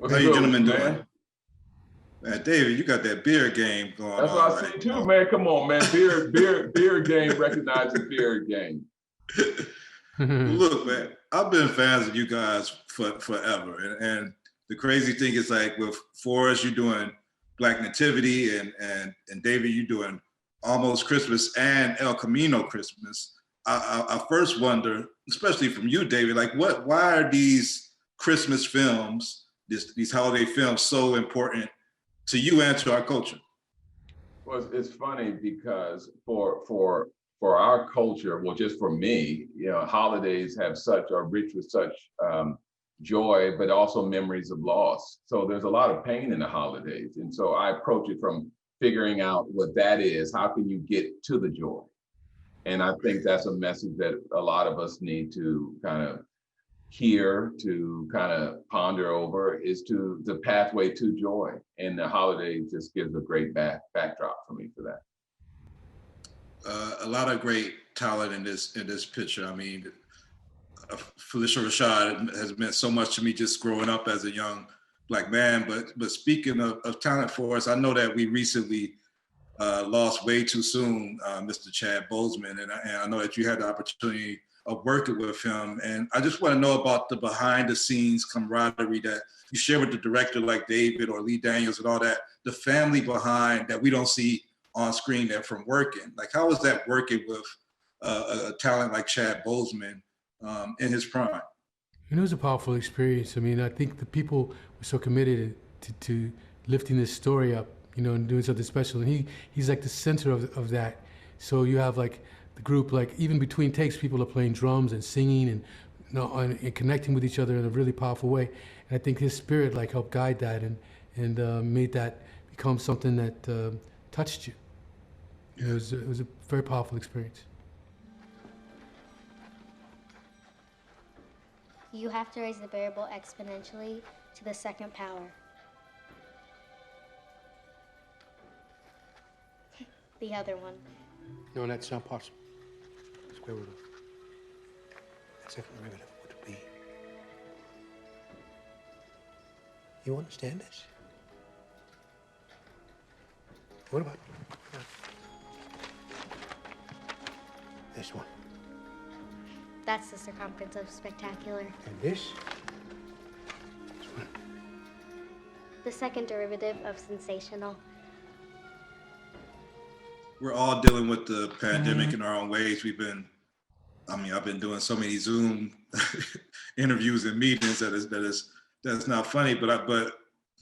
How you gentlemen doing? Man? Man, David, you got that beer game going That's on. what I see too, man. Come on, man. Beer game recognizing beer game. Look, man, I've been fans of you guys forever. And the crazy thing is, like, with Forrest, you're doing Black Nativity, and David, you're doing Almost Christmas and El Camino Christmas. I first wonder, especially from you, David, like, why are these Christmas films, these holiday films, so important to you and to our culture? Well, it's funny because for our culture, well, just for me, holidays are rich with such joy, but also memories of loss. So there's a lot of pain in the holidays. And so I approach it from figuring out what that is. How can you get to the joy? And I think that's a message that a lot of us need to kind of hear, to kind of ponder over, is to the pathway to joy. And the holiday just gives a great backdrop for me for that. A lot of great talent in this picture. I mean, Felicia Rashad has meant so much to me just growing up as a young Black man. But speaking of talent for us, I know that we recently lost way too soon Mr. Chad Boseman, and I know that you had the opportunity of working with him. And I just want to know about the behind the scenes camaraderie that you share with the director like David or Lee Daniels and all that, the family behind that we don't see on screen there from working. Like, how is that working with a talent like Chad Boseman in his prime? It was a powerful experience. I mean, I think the people were so committed to lifting this story up, and doing something special. And he's like the center of that. So you have like the group, like even between takes, people are playing drums and singing and and connecting with each other in a really powerful way. And I think his spirit like helped guide that and made that become something that touched you. It was a very powerful experience. You have to raise the variable exponentially to the second power. The other one. No, that's not possible. Square root of the second derivative would be. You understand this? What about this one? That's the circumference of spectacular. And this? This one. The second derivative of sensational. We're all dealing with the pandemic in our own ways. I've been doing so many Zoom interviews and meetings that's not funny. But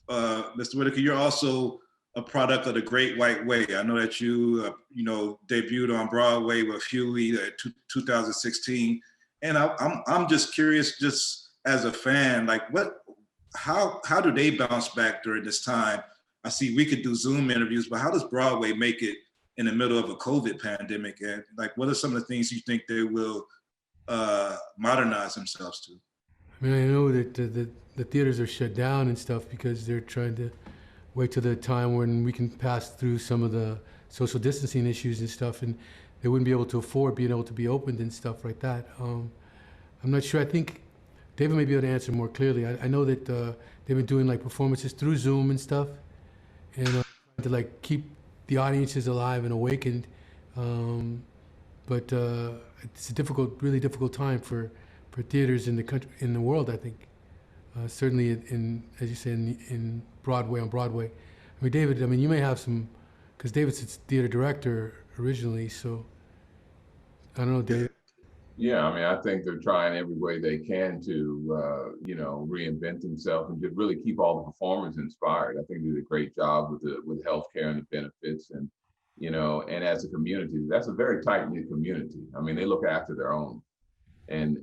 Mr. Whitaker, you're also a product of the Great White Way. I know that you debuted on Broadway with Huey in 2016, and I'm just curious, just as a fan, like how do they bounce back during this time? I see we could do Zoom interviews, but how does Broadway make it in the middle of a COVID pandemic? And like, what are some of the things you think they will modernize themselves to? I mean, I know that the theaters are shut down and stuff because they're trying to wait till the time when we can pass through some of the social distancing issues and stuff, and they wouldn't be able to afford being able to be opened and stuff like that. I'm not sure. I think David may be able to answer more clearly. I know that they've been doing like performances through Zoom and stuff, and trying to like keep the audiences alive and awakened. But it's a really difficult time for theaters in the country, in the world, I think. Certainly as you say, on Broadway. I mean, David, you may have some, because David's a theater director originally, so I don't know, David. Yeah, I think they're trying every way they can to, reinvent themselves and just really keep all the performers inspired. I think they did a great job with healthcare and the benefits, and and as a community, that's a very tight-knit community. I mean, they look after their own, and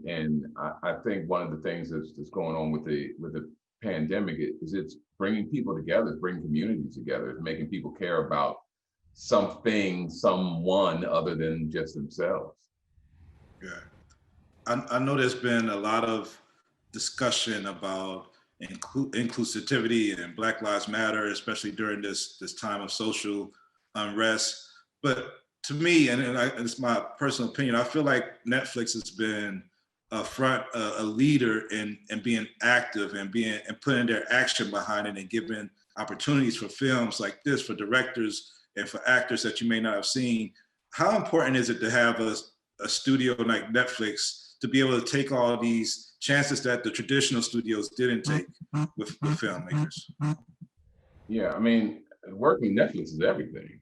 I think one of the things that's going on with the pandemic is it's bringing people together, it's bringing communities together, it's making people care about someone other than just themselves. Yeah, I know there's been a lot of discussion about inclusivity and Black Lives Matter, especially during this time of social unrest. But to me, and it's my personal opinion, I feel like Netflix has been a leader and being active and putting their action behind it and giving opportunities for films like this, for directors and for actors that you may not have seen. How important is it to have a studio like Netflix to be able to take all these chances that the traditional studios didn't take with filmmakers? Yeah, I mean, working with Netflix is everything.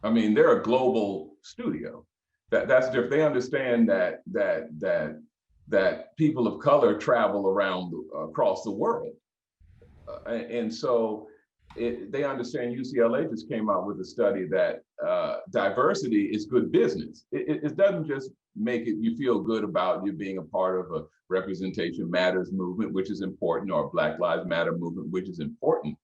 I mean, they're a global studio. That's different. They understand that people of color travel around across the world, and so they understand. UCLA just came out with a study that diversity is good business. It doesn't just make it you feel good about you being a part of a Representation Matters movement, which is important, or Black Lives Matter movement, which is important.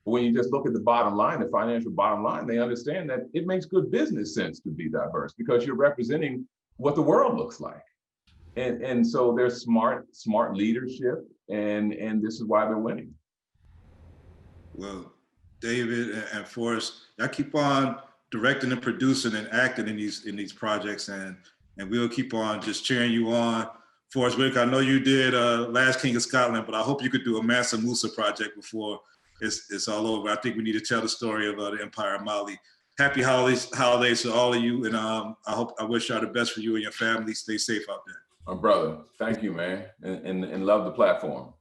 But when you just look at the bottom line, the financial bottom line, they understand that it makes good business sense to be diverse because you're representing what the world looks like. And so they're smart leadership, and this is why they're winning. Well, David and Forrest, y'all keep on directing and producing and acting in these projects, and we'll keep on just cheering you on. Forrest Whitaker, I know you did Last King of Scotland, but I hope you could do a Mansa Musa project before it's all over. I think we need to tell the story of the Empire of Mali. Happy holidays to all of you, and I wish y'all the best for you and your family. Stay safe out there. My brother, thank you, man, and love the platform.